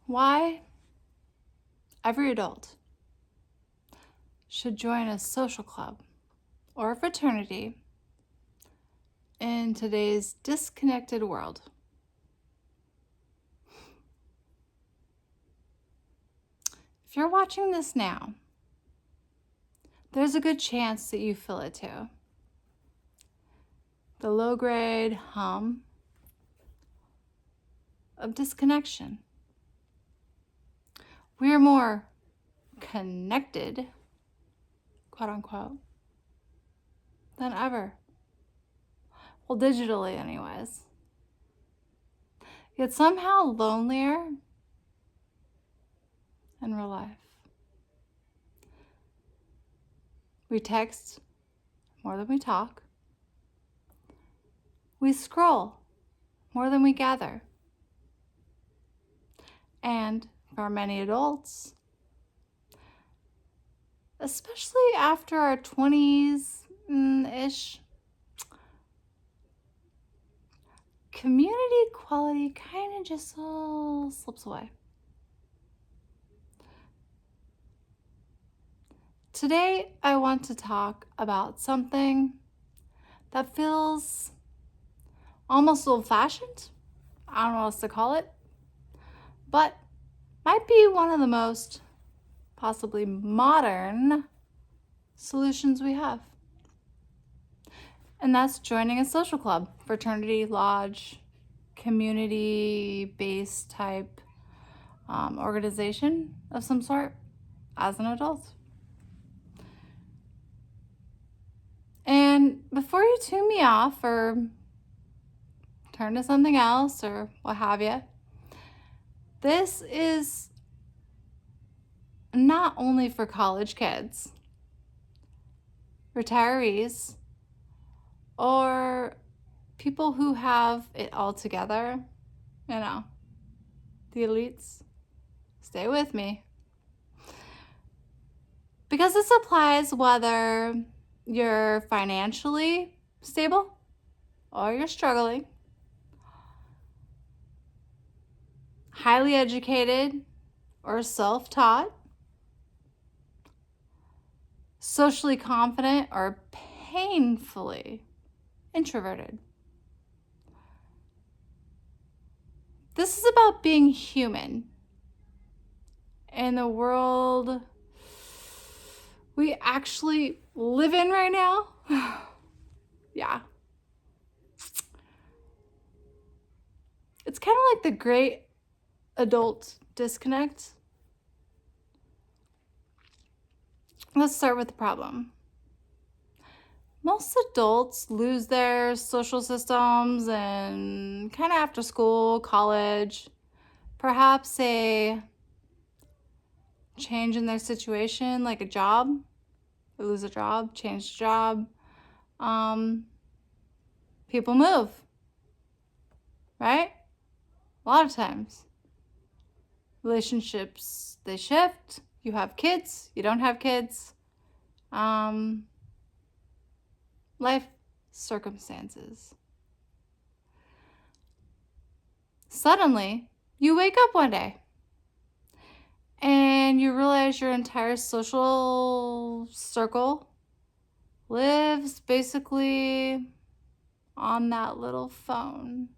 Why every adult should join a social club or a fraternity in today's disconnected world. If you're watching this now, there's a good chance that you feel it too. The low-grade hum of disconnection. We are more connected, quote unquote, than ever. Well, digitally anyways. Yet somehow lonelier in real life. We text more than we talk. We scroll more than we gather. And for many adults, especially after our 20s-ish, community quality kind of just slips away. Today, I want to talk about something that feels almost old-fashioned. I don't know what else to call it, but might be one of the most possibly modern solutions we have. And that's joining a social club, fraternity, lodge, community-based type organization of some sort as an adult. And before you tune me off or turn to something else or what have you, this is not only for college kids, retirees, or people who have it all together, the elites. Stay with me. Because this applies whether you're financially stable or you're struggling, highly educated or self-taught, socially confident or painfully introverted. This is about being human in the world we actually live in right now. Yeah. It's kind of like the great adult disconnect. Let's start with the problem. Most adults lose their social systems and kind of after school, college, perhaps a change in their situation, like a job. They lose a job, change job. People move, right? A lot of times. Relationships, they shift. You have kids, you don't have kids. Life circumstances. Suddenly, you wake up one day and you realize your entire social circle lives basically on that little phone.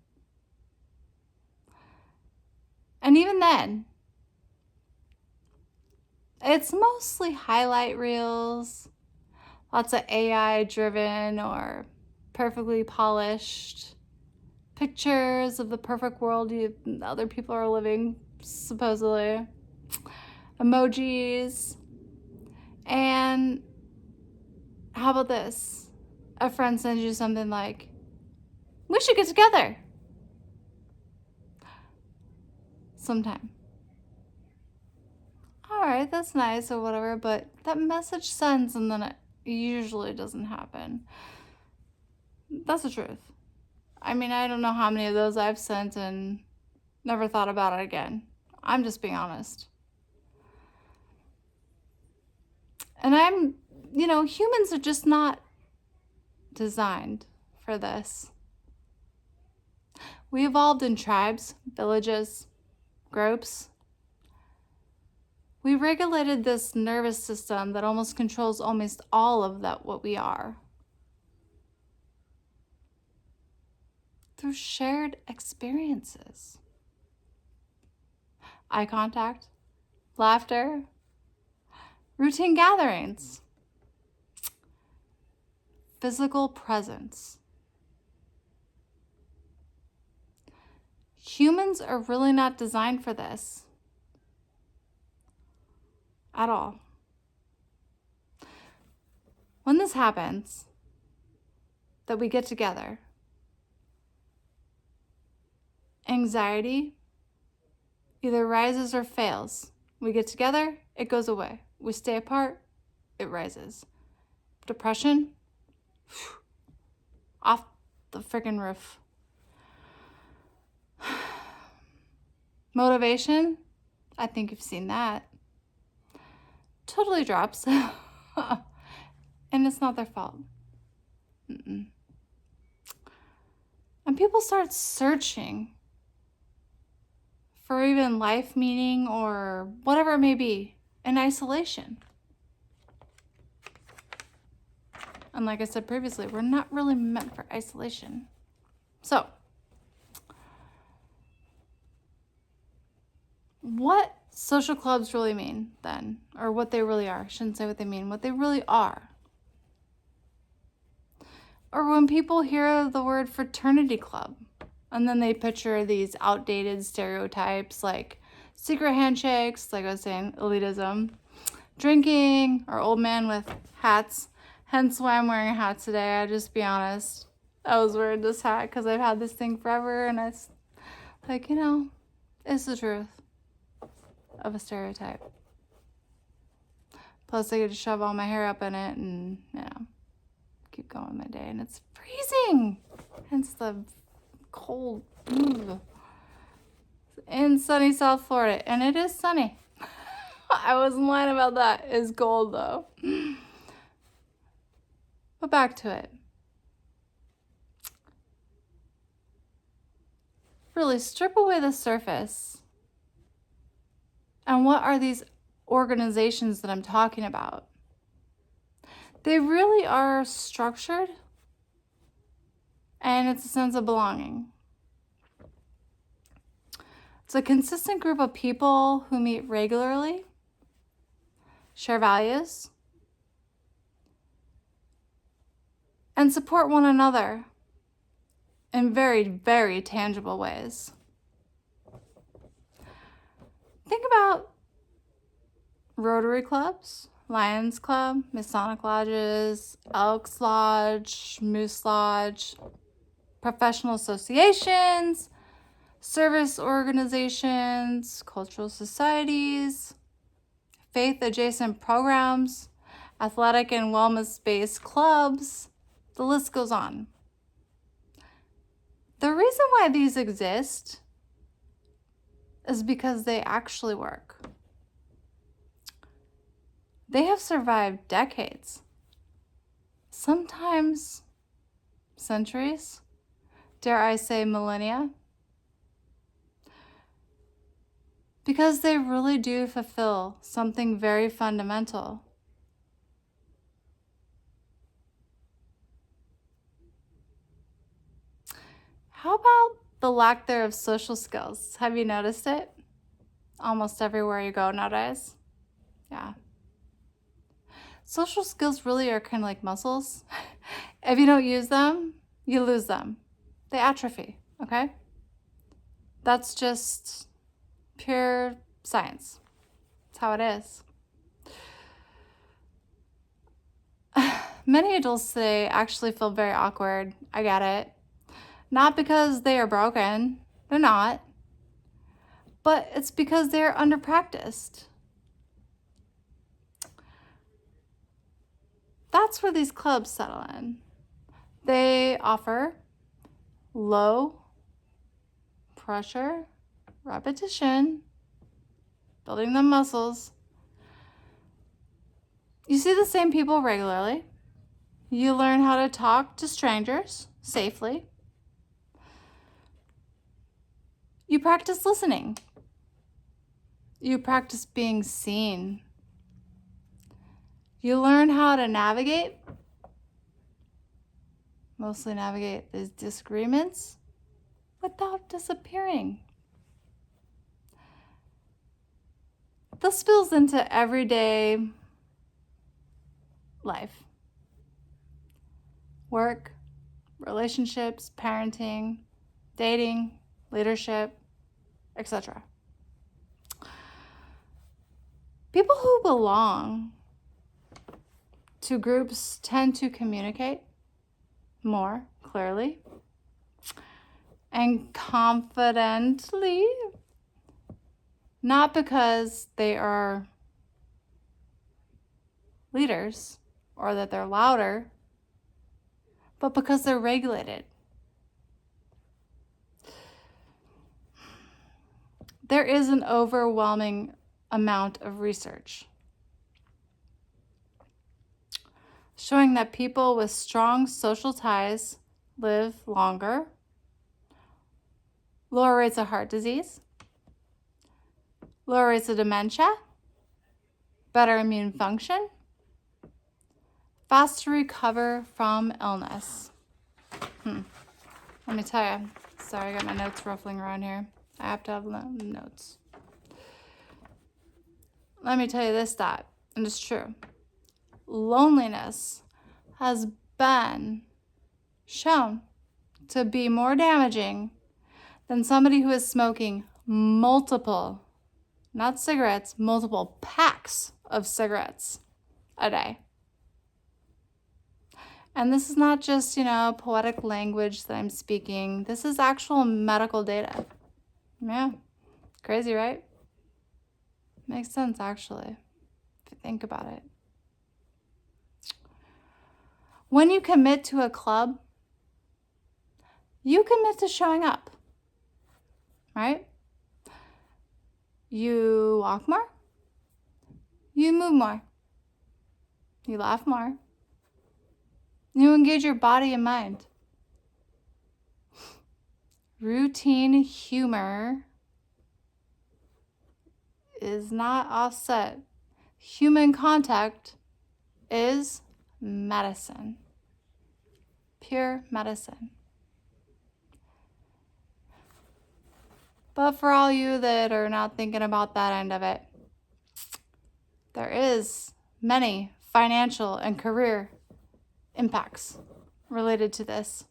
And even then, it's mostly highlight reels, lots of AI driven or perfectly polished pictures of the perfect world other people are living, supposedly. Emojis. And how about this? A friend sends you something like, we should get together sometime. All right, that's nice or whatever, but that message sends and then it usually doesn't happen. That's the truth. I mean, I don't know how many of those I've sent and never thought about it again. I'm just being honest. And humans are just not designed for this. We evolved in tribes, villages, groups, We regulated this nervous system that almost controls almost all of that what we are through shared experiences. Eye contact, laughter, routine gatherings, physical presence. Humans are really not designed for this at all. When this happens, that we get together, anxiety either rises or fails. We get together, it goes away. We stay apart, it rises. Depression, off the freaking roof. Motivation, I think you've seen that. Totally drops. And it's not their fault. Mm-mm. And people start searching for even life meaning or whatever it may be in isolation. And like I said previously, we're not really meant for isolation. So, what social clubs really mean then, or what they really are. I shouldn't say what they mean, what they really are. Or when people hear the word fraternity club, and then they picture these outdated stereotypes like secret handshakes, like I was saying, elitism, drinking, or old man with hats. Hence why I'm wearing a hat today. I just be honest. I was wearing this hat because I've had this thing forever, and it's like, it's the truth of a stereotype. Plus, I get to shove all my hair up in it and, keep going my day. And it's freezing. Hence the cold. In sunny South Florida. And it is sunny. I wasn't lying about that. It's cold, though. But back to it. Really strip away the surface. And what are these organizations that I'm talking about? They really are structured, and it's a sense of belonging. It's a consistent group of people who meet regularly, share values, and support one another in very, very tangible ways. Think about Rotary clubs, Lions Club, Masonic lodges, Elks Lodge, Moose Lodge, professional associations, service organizations, cultural societies, faith-adjacent programs, athletic and wellness-based clubs. The list goes on. The reason why these exist is because they actually work. They have survived decades, sometimes centuries, dare I say millennia, because they really do fulfill something very fundamental. How about the lack there of social skills? Have you noticed it? Almost everywhere you go nowadays. Yeah. Social skills really are kind of like muscles. If you don't use them, you lose them. They atrophy, okay? That's just pure science. That's how it is. Many adults today actually feel very awkward. I get it. Not because they are broken. They're not. But it's because they're underpracticed. That's where these clubs settle in. They offer low pressure, repetition, building the muscles. You see the same people regularly. You learn how to talk to strangers safely. You practice listening. You practice being seen. You learn how to mostly navigate these disagreements without disappearing. This spills into everyday life. Work, relationships, parenting, dating, leadership, etc. People who belong to groups tend to communicate more clearly and confidently, not because they are leaders or that they're louder, but because they're regulated. There is an overwhelming amount of research showing that people with strong social ties live longer, lower rates of heart disease, lower rates of dementia, better immune function, faster recover from illness. Let me tell you. Sorry, I got my notes ruffling around here. I have to have notes. Let me tell you this stat, and it's true. Loneliness has been shown to be more damaging than somebody who is smoking multiple, not cigarettes, multiple packs of cigarettes a day. And this is not just, poetic language that I'm speaking. This is actual medical data. Yeah, crazy, right? Makes sense, actually, if you think about it. When you commit to a club, you commit to showing up, right? You walk more, you move more, you laugh more, you engage your body and mind. Routine humor is not offset. Human contact is medicine. Pure medicine. But for all you that are not thinking about that end of it, there is many financial and career impacts related to this.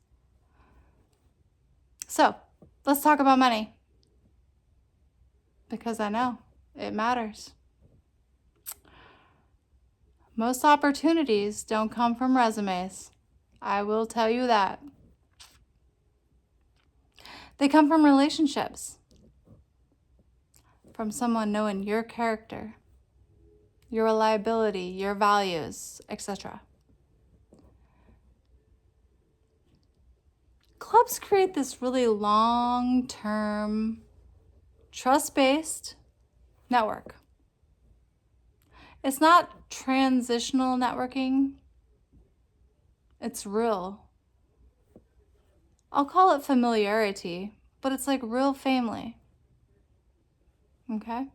So, let's talk about money. Because I know it matters. Most opportunities don't come from resumes. I will tell you that. They come from relationships. From someone knowing your character, your reliability, your values, etc. Clubs create this really long-term, trust-based network. It's not transitional networking. It's real. I'll call it familiarity, but it's like real family. Okay?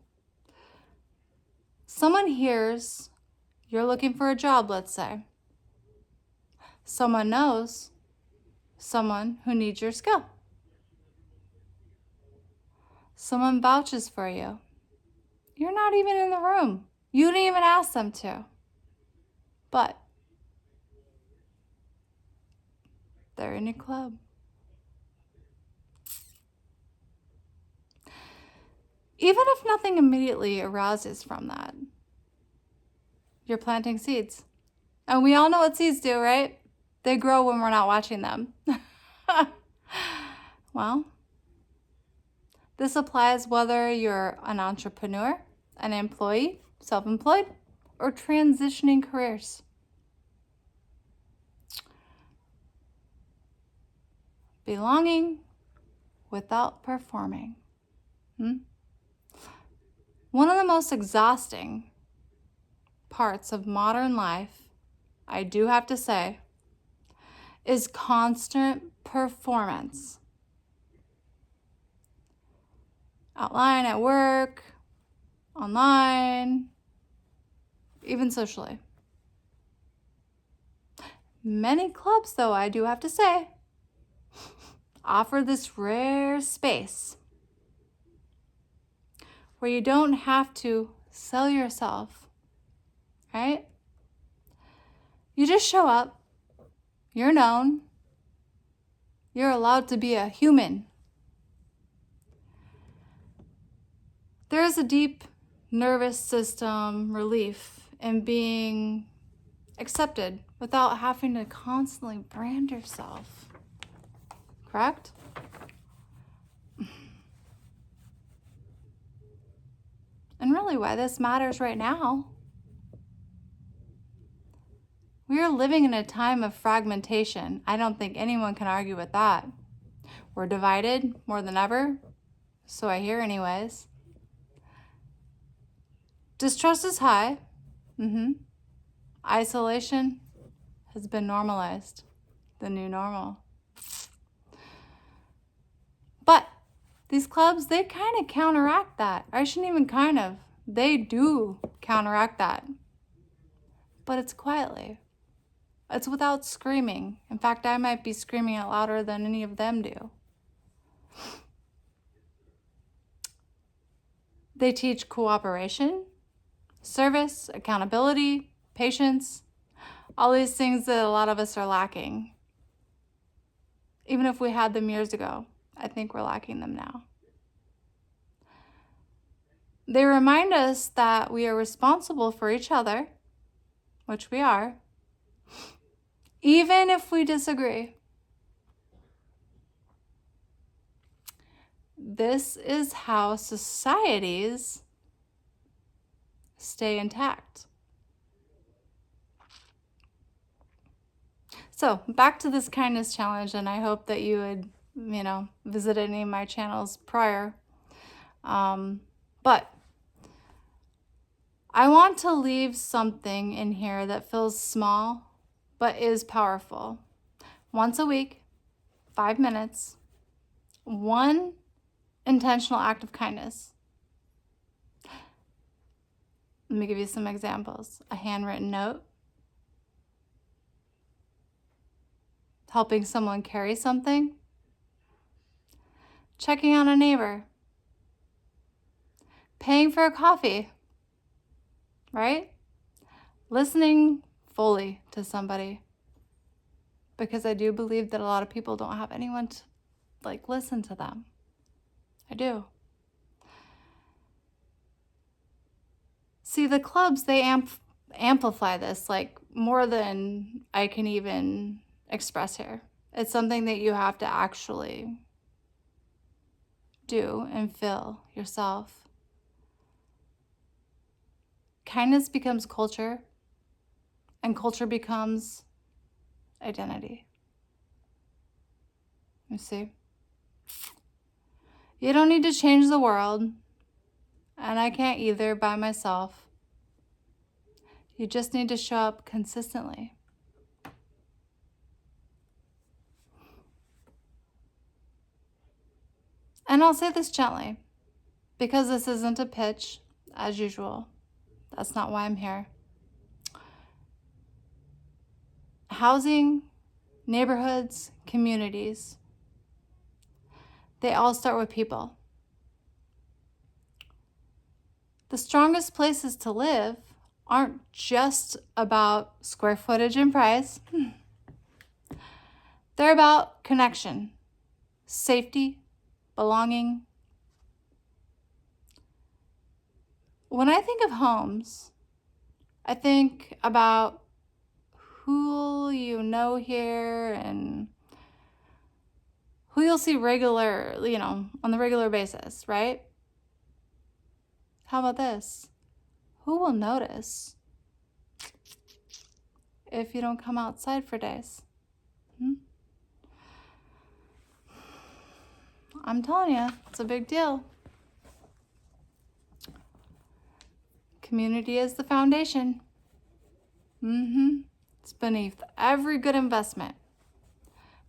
Someone hears you're looking for a job, let's say. Someone knows someone who needs your skill. Someone vouches for you. You're not even in the room. You didn't even ask them to. But they're in your club. Even if nothing immediately arises from that, you're planting seeds. And we all know what seeds do, right? They grow when we're not watching them. Well, this applies whether you're an entrepreneur, an employee, self-employed, or transitioning careers. Belonging without performing. One of the most exhausting parts of modern life, I do have to say, is constant performance. Outline at work, online, even socially. Many clubs, though, I do have to say, offer this rare space where you don't have to sell yourself, right? You just show up, you're known, you're allowed to be a human. There is a deep nervous system relief in being accepted without having to constantly brand yourself. Correct? And really, why this matters right now. We are living in a time of fragmentation. I don't think anyone can argue with that. We're divided more than ever, so I hear anyways. Distrust is high. Isolation has been normalized, the new normal. But these clubs, they kind of counteract that. I shouldn't even kind of. They do counteract that. But it's quietly. It's without screaming. In fact, I might be screaming it louder than any of them do. They teach cooperation, service, accountability, patience, all these things that a lot of us are lacking. Even if we had them years ago, I think we're lacking them now. They remind us that we are responsible for each other, which we are, even if we disagree. This is how societies stay intact. So back to this kindness challenge, and I hope that you would, visit any of my channels prior. But I want to leave something in here that feels small, but is powerful. Once a week, 5 minutes, one intentional act of kindness. Let me give you some examples. A handwritten note, helping someone carry something, checking on a neighbor, paying for a coffee, right? Listening fully to somebody. Because I do believe that a lot of people don't have anyone to listen to them. I do. See, the clubs, they amplify this more than I can even express here. It's something that you have to actually do and feel yourself. Kindness becomes culture, and culture becomes identity. You see? You don't need to change the world, and I can't either by myself. You just need to show up consistently. And I'll say this gently, because this isn't a pitch, as usual. That's not why I'm here. Housing, neighborhoods, communities, they all start with people. The strongest places to live aren't just about square footage and price. They're about connection, safety, belonging. When I think of homes, I think about who you know here and who you'll see on the regular basis, right? How about this? Who will notice if you don't come outside for days? I'm telling you, it's a big deal. Community is the foundation. It's beneath every good investment.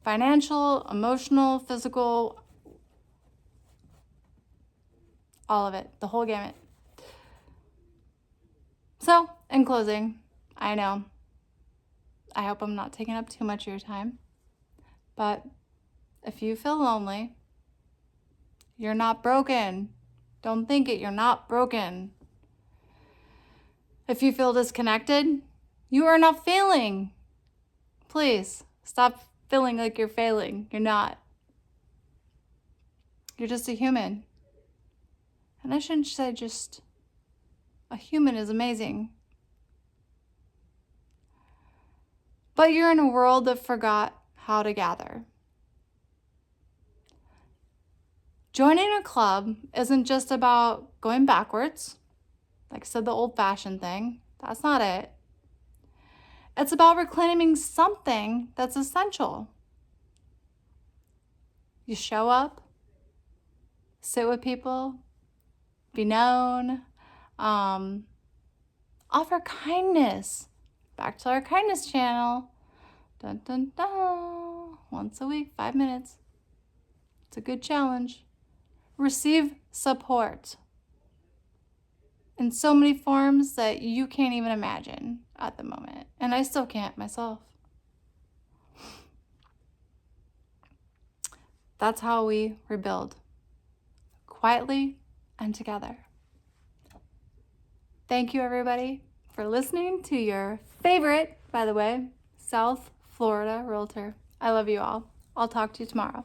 Financial, emotional, physical, all of it, the whole gamut. So, in closing, I know, I hope I'm not taking up too much of your time, but if you feel lonely, you're not broken. Don't think it, you're not broken. If you feel disconnected, you are not failing. Please stop feeling like you're failing. You're not. You're just a human. And I shouldn't say just a human is amazing. But you're in a world that forgot how to gather. Joining a club isn't just about going backwards, like I said, the old-fashioned thing. That's not it. It's about reclaiming something that's essential. You show up, sit with people, be known, offer kindness. Back to our kindness channel. Dun, dun, dun. Once a week, 5 minutes. It's a good challenge. Receive support in so many forms that you can't even imagine at the moment. And I still can't myself. That's how we rebuild, quietly and together. Thank you, everybody, for listening to your favorite, by the way, South Florida realtor. I love you all. I'll talk to you tomorrow.